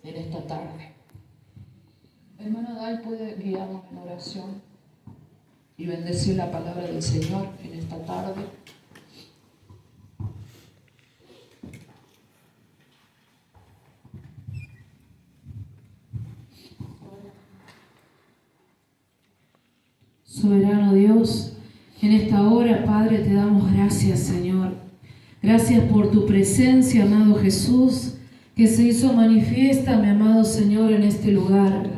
en esta tarde. Hermano Dal puede guiarnos en oración y bendecir la palabra del Señor en esta tarde. Soberano Dios, en esta hora, Padre, te damos gracias, Señor. Gracias por tu presencia, amado Jesús, que se hizo manifiesta, mi amado Señor, en este lugar.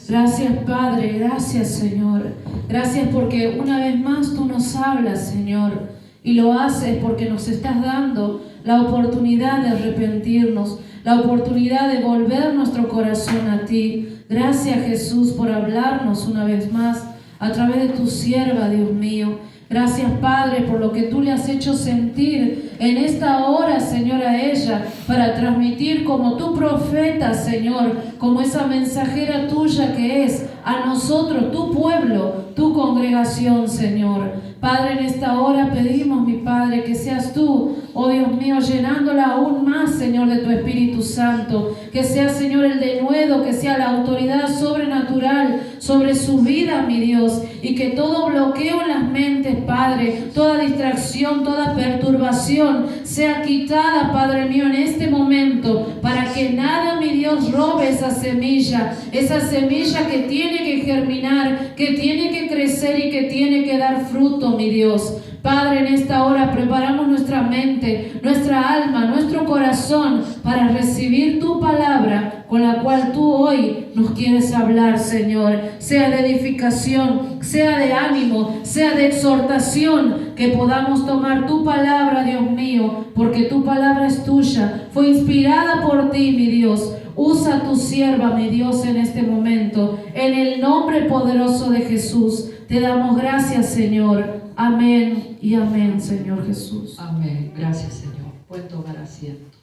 Gracias, Padre, gracias, Señor. Gracias porque una vez más tú nos hablas, Señor, y lo haces porque nos estás dando la oportunidad de arrepentirnos, la oportunidad de volver nuestro corazón a ti. Gracias, Jesús, por hablarnos una vez más a través de tu sierva, Dios mío. Gracias, Padre, por lo que tú le has hecho sentir en esta hora, Señor, a ella, para transmitir como tu profeta, Señor, como esa mensajera tuya que es a nosotros, tu pueblo, tu congregación, Señor. Padre, en esta hora pedimos, mi Padre, que seas tú, oh Dios mío, llenándola aún más, Señor, de tu Espíritu Santo. Que sea, Señor, el denuedo, que sea la autoridad sobrenatural sobre su vida, mi Dios. Y que todo bloqueo en las mentes, Padre, toda distracción, toda perturbación, sea quitada, Padre mío, en este momento. Para que nada, mi Dios, robe esa semilla que tiene que germinar, que tiene que crecer y que tiene que dar fruto, mi Dios. Padre, en esta hora preparamos nuestra mente, nuestra alma, nuestro corazón para recibir tu palabra con la cual tú hoy nos quieres hablar, Señor. Sea de edificación, sea de ánimo, sea de exhortación, que podamos tomar tu palabra, Dios mío, porque tu palabra es tuya, fue inspirada por ti, mi Dios. Usa a tu sierva, mi Dios, en este momento. En el nombre poderoso de Jesús, te damos gracias, Señor. Amén y amén, Señor Jesús. Amén. Gracias, Señor. Pueden tomar asiento.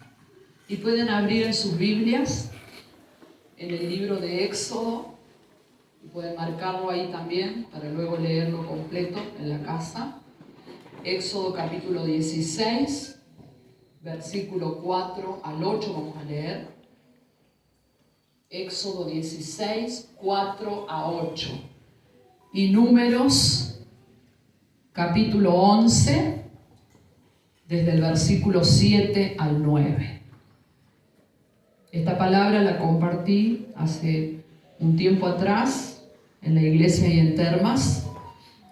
Y pueden abrir en sus Biblias, en el libro de Éxodo. Y pueden marcarlo ahí también, para luego leerlo completo en la casa. Éxodo capítulo 16, versículo 4 al 8 vamos a leer. Éxodo 16, 4 a 8. Y Números, capítulo 11, desde el versículo 7 al 9. Esta palabra la compartí hace un tiempo atrás en la iglesia y en Termas,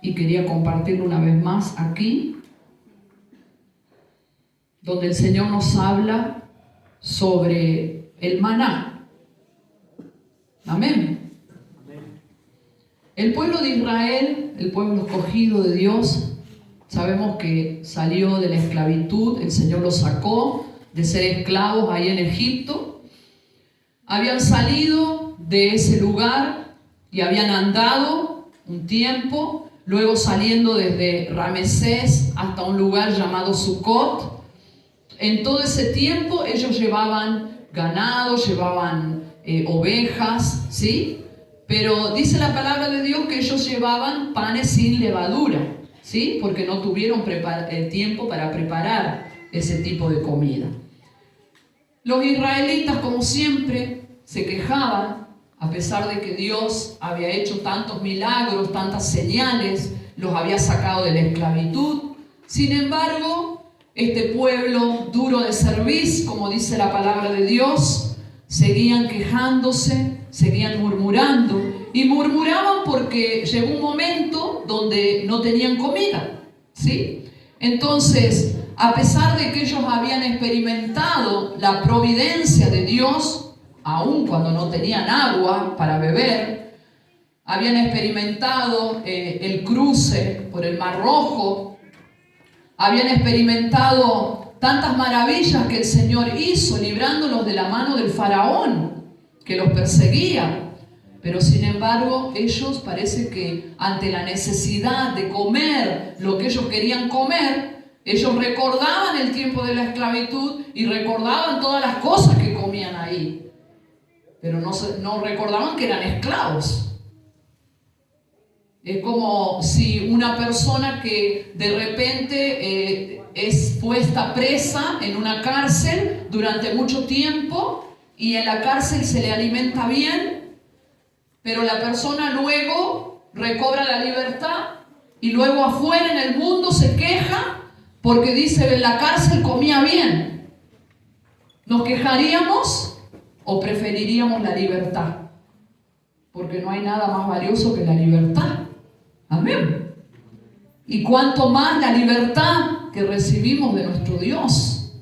y quería compartirlo una vez más aquí, donde el Señor nos habla sobre el maná. Amén. El pueblo de Israel, el pueblo escogido de Dios, sabemos que salió de la esclavitud, el Señor los sacó de ser esclavos ahí en Egipto. Habían salido de ese lugar y habían andado un tiempo, luego saliendo desde Ramesés hasta un lugar llamado Sucot. En todo ese tiempo ellos llevaban ganado, llevaban ovejas, ¿sí? Pero dice la palabra de Dios que ellos llevaban panes sin levadura, ¿sí? Porque no tuvieron tiempo para preparar ese tipo de comida. Los israelitas, como siempre, se quejaban, a pesar de que Dios había hecho tantos milagros, tantas señales, los había sacado de la esclavitud. Sin embargo, este pueblo duro de cerviz, como dice la palabra de Dios, seguían quejándose, seguían murmurando, y murmuraban porque llegó un momento donde no tenían comida, ¿sí? Entonces, a pesar de que ellos habían experimentado la providencia de Dios, aun cuando no tenían agua para beber, habían experimentado el cruce por el Mar Rojo, habían experimentado tantas maravillas que el Señor hizo, librándolos de la mano del faraón que los perseguía. Pero sin embargo, ellos parece que ante la necesidad de comer lo que ellos querían comer, ellos recordaban el tiempo de la esclavitud y recordaban todas las cosas que comían ahí. Pero no recordaban que eran esclavos. Es como si una persona que de repente es puesta presa en una cárcel durante mucho tiempo y en la cárcel se le alimenta bien, pero la persona luego recobra la libertad y luego afuera en el mundo se queja porque dice en la cárcel comía bien. ¿Nos quejaríamos o preferiríamos la libertad? Porque no hay nada más valioso que la libertad. Amén. Y cuanto más la libertad que recibimos de nuestro Dios.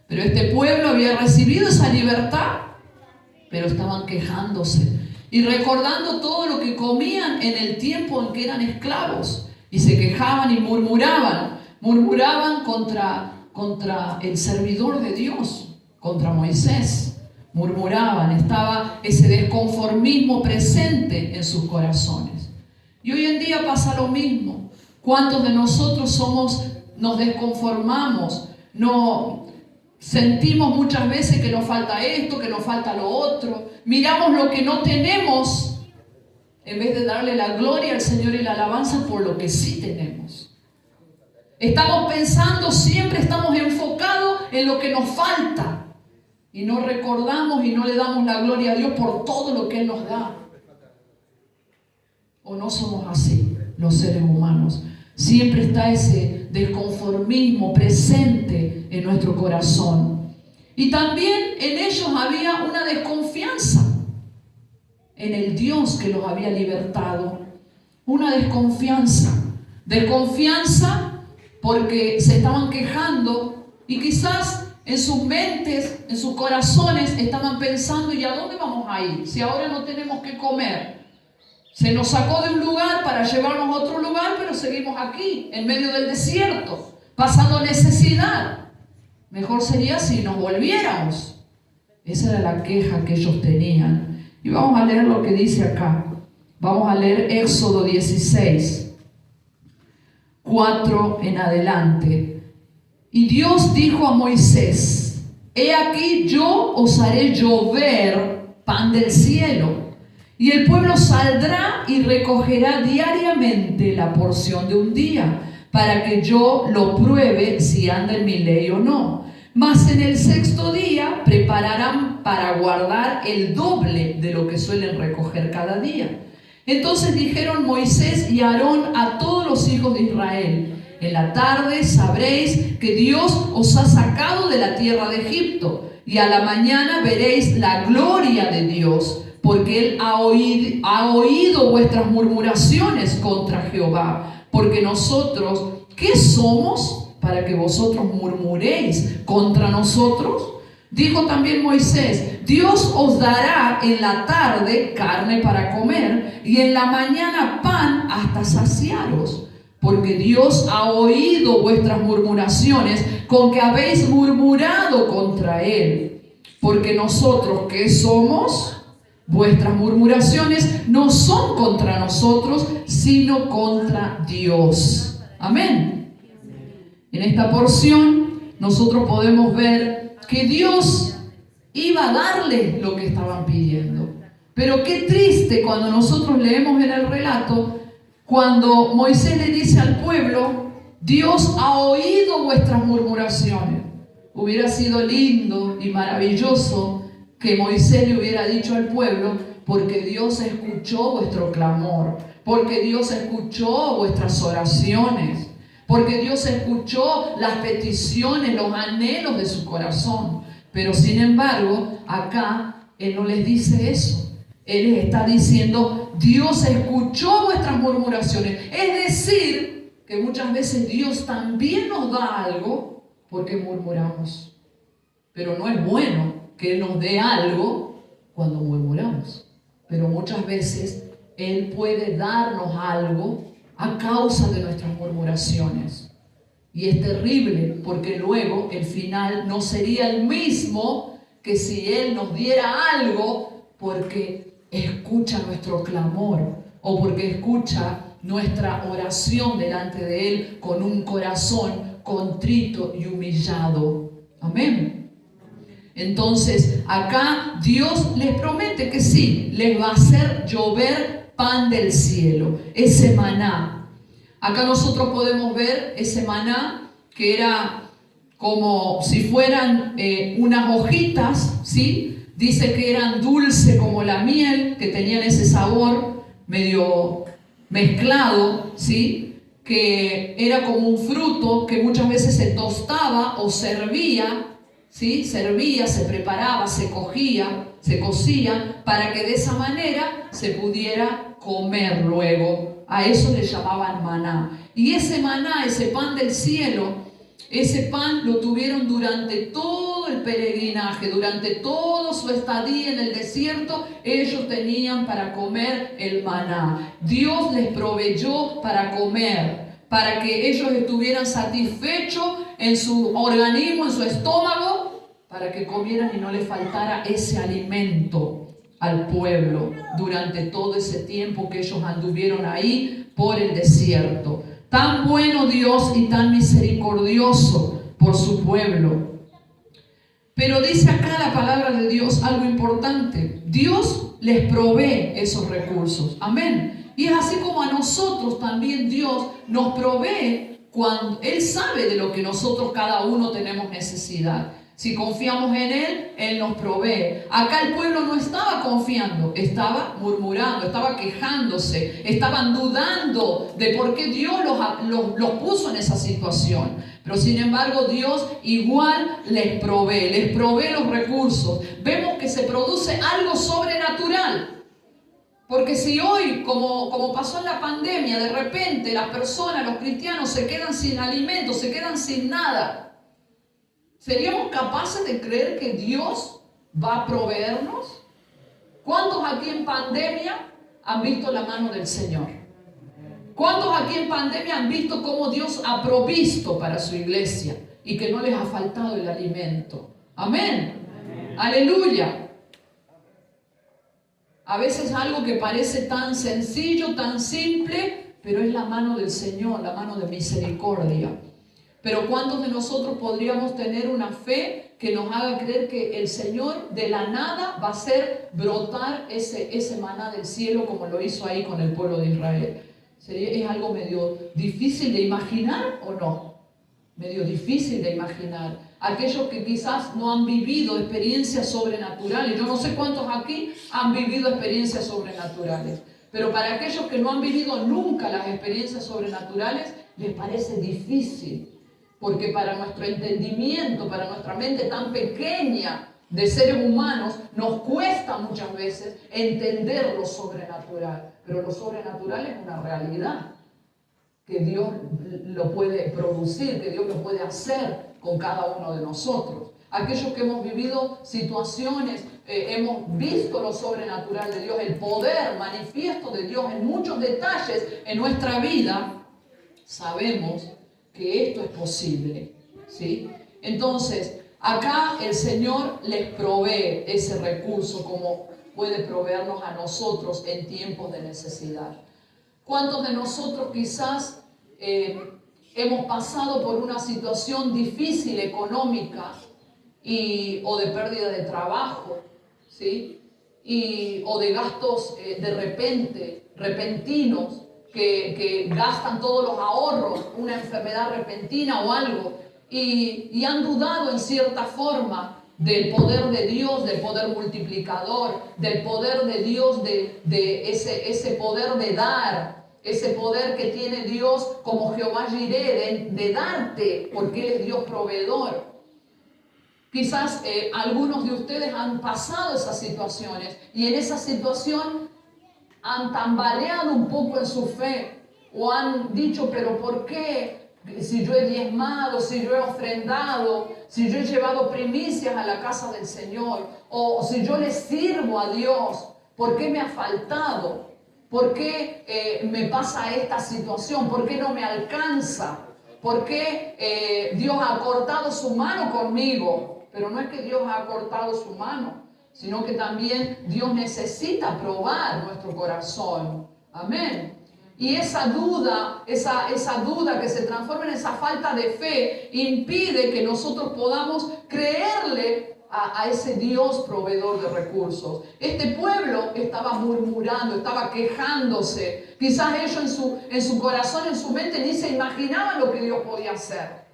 Pero este pueblo había recibido esa libertad, pero estaban quejándose y recordando todo lo que comían en el tiempo en que eran esclavos. Y se quejaban y murmuraban contra el servidor de Dios, contra Moisés. Murmuraban, estaba ese desconformismo presente en sus corazones. Y hoy en día pasa lo mismo. ¿Cuántos de nosotros nos desconformamos? Sentimos muchas veces que nos falta esto, que nos falta lo otro. Miramos lo que no tenemos en vez de darle la gloria al Señor y la alabanza por lo que sí tenemos. Estamos pensando, siempre estamos enfocados en lo que nos falta. Y no recordamos y no le damos la gloria a Dios por todo lo que Él nos da. ¿O no somos así los seres humanos? Siempre está ese desconformismo presente en nuestro corazón. Y también en ellos había una desconfianza en el Dios que los había libertado. Una desconfianza. Desconfianza porque se estaban quejando y quizás en sus mentes, en sus corazones estaban pensando: ¿y a dónde vamos a ir si ahora no tenemos que comer? Se nos sacó de un lugar para llevarnos a otro lugar, pero seguimos aquí, en medio del desierto, pasando necesidad. Mejor sería si nos volviéramos. Esa era la queja que ellos tenían. Y vamos a leer lo que dice acá. Vamos a leer Éxodo 16, 4 en adelante. Y Dios dijo a Moisés: he aquí yo os haré llover pan del cielo, y el pueblo saldrá y recogerá diariamente la porción de un día, para que yo lo pruebe si anda en mi ley o no. Mas en el sexto día prepararán para guardar el doble de lo que suelen recoger cada día. Entonces dijeron Moisés y Aarón a todos los hijos de Israel: en la tarde sabréis que Dios os ha sacado de la tierra de Egipto, y a la mañana veréis la gloria de Dios, porque Él ha oído vuestras murmuraciones contra Jehová. Porque nosotros, ¿qué somos para que vosotros murmuréis contra nosotros? Dijo también Moisés: Dios os dará en la tarde carne para comer, y en la mañana pan hasta saciaros. Porque Dios ha oído vuestras murmuraciones con que habéis murmurado contra Él. Porque nosotros, ¿qué somos? Vuestras murmuraciones no son contra nosotros, sino contra Dios. Amén. En esta porción nosotros podemos ver que Dios iba a darles lo que estaban pidiendo. Pero qué triste cuando nosotros leemos en el relato, cuando Moisés le dice al pueblo: Dios ha oído vuestras murmuraciones. Hubiera sido lindo y maravilloso que Moisés le hubiera dicho al pueblo: porque Dios escuchó vuestro clamor, porque Dios escuchó vuestras oraciones, porque Dios escuchó las peticiones, los anhelos de su corazón. Pero sin embargo, acá Él no les dice eso. Él les está diciendo: Dios escuchó vuestras murmuraciones. Es decir, que muchas veces Dios también nos da algo porque murmuramos. Pero no es bueno que Él nos dé algo cuando murmuramos. Pero muchas veces Él puede darnos algo a causa de nuestras murmuraciones. Y es terrible porque luego el final no sería el mismo que si Él nos diera algo porque escucha nuestro clamor o porque escucha nuestra oración delante de Él con un corazón contrito y humillado. Amén. Entonces, acá Dios les promete que sí, les va a hacer llover pan del cielo, ese maná. Acá nosotros podemos ver ese maná que era como si fueran unas hojitas, ¿sí?, Dice que eran dulces como la miel, que tenían ese sabor medio mezclado, ¿sí? Que era como un fruto que muchas veces se tostaba o servía, ¿sí? Servía, se preparaba, se cogía, se cocía, para que de esa manera se pudiera comer luego. A eso le llamaban maná. Y ese maná, ese pan del cielo, ese pan lo tuvieron durante todo el peregrinaje, durante toda su estadía en el desierto. Ellos tenían para comer el maná. Dios les proveyó para comer, para que ellos estuvieran satisfechos en su organismo, en su estómago, para que comieran y no les faltara ese alimento al pueblo durante todo ese tiempo que ellos anduvieron ahí por el desierto. Tan bueno Dios y tan misericordioso por su pueblo. Pero dice acá la palabra de Dios algo importante. Dios les provee esos recursos. Amén. Y es así como a nosotros también Dios nos provee cuando Él sabe de lo que nosotros cada uno tenemos necesidad. Si confiamos en Él, Él nos provee. Acá el pueblo no estaba confiando, estaba murmurando, estaba quejándose, estaban dudando de por qué Dios los puso en esa situación. Pero sin embargo Dios igual les provee los recursos. Vemos que se produce algo sobrenatural. Porque si hoy, como pasó en la pandemia, de repente las personas, los cristianos se quedan sin alimento, se quedan sin nada, ¿seríamos capaces de creer que Dios va a proveernos? ¿Cuántos aquí en pandemia han visto la mano del Señor? ¿Cuántos aquí en pandemia han visto cómo Dios ha provisto para su iglesia y que no les ha faltado el alimento? Amén. Aleluya. A veces algo que parece tan sencillo, tan simple, pero es la mano del Señor, la mano de misericordia. Pero ¿cuántos de nosotros podríamos tener una fe que nos haga creer que el Señor de la nada va a hacer brotar ese maná del cielo como lo hizo ahí con el pueblo de Israel? ¿Es algo medio difícil de imaginar o no? Medio difícil de imaginar. Aquellos que quizás no han vivido experiencias sobrenaturales, yo no sé cuántos aquí han vivido experiencias sobrenaturales, pero para aquellos que no han vivido nunca las experiencias sobrenaturales, les parece difícil. Porque para nuestro entendimiento, para nuestra mente tan pequeña de seres humanos, nos cuesta muchas veces entender lo sobrenatural. Pero lo sobrenatural es una realidad que Dios lo puede producir, que Dios lo puede hacer con cada uno de nosotros. Aquellos que hemos vivido situaciones, hemos visto lo sobrenatural de Dios, el poder manifiesto de Dios en muchos detalles en nuestra vida, sabemos que esto es posible, ¿sí? Entonces, acá el Señor les provee ese recurso como puede proveernos a nosotros en tiempos de necesidad. ¿Cuántos de nosotros quizás hemos pasado por una situación difícil económica o de pérdida de trabajo, ¿sí? O de gastos repentinos, que gastan todos los ahorros, una enfermedad repentina o algo, y han dudado en cierta forma del poder de Dios, del poder multiplicador, del poder de Dios, de ese poder de dar, ese poder que tiene Dios como Jehová Jireh, de darte, porque Él es Dios proveedor. Quizás algunos de ustedes han pasado esas situaciones y en esa situación han tambaleado un poco en su fe o han dicho, pero ¿por qué? Si yo he diezmado, si yo he ofrendado, si yo he llevado primicias a la casa del Señor, o si yo le sirvo a Dios, ¿por qué me ha faltado? ¿Por qué me pasa esta situación? ¿Por qué no me alcanza? ¿Por qué Dios ha cortado su mano conmigo? Pero no es que Dios ha cortado su mano, sino que también Dios necesita probar nuestro corazón. Amén. Y esa duda que se transforma en esa falta de fe, impide que nosotros podamos creerle a ese Dios proveedor de recursos. Este pueblo estaba murmurando, estaba quejándose. Quizás ellos en su corazón, en su mente, ni se imaginaban lo que Dios podía hacer.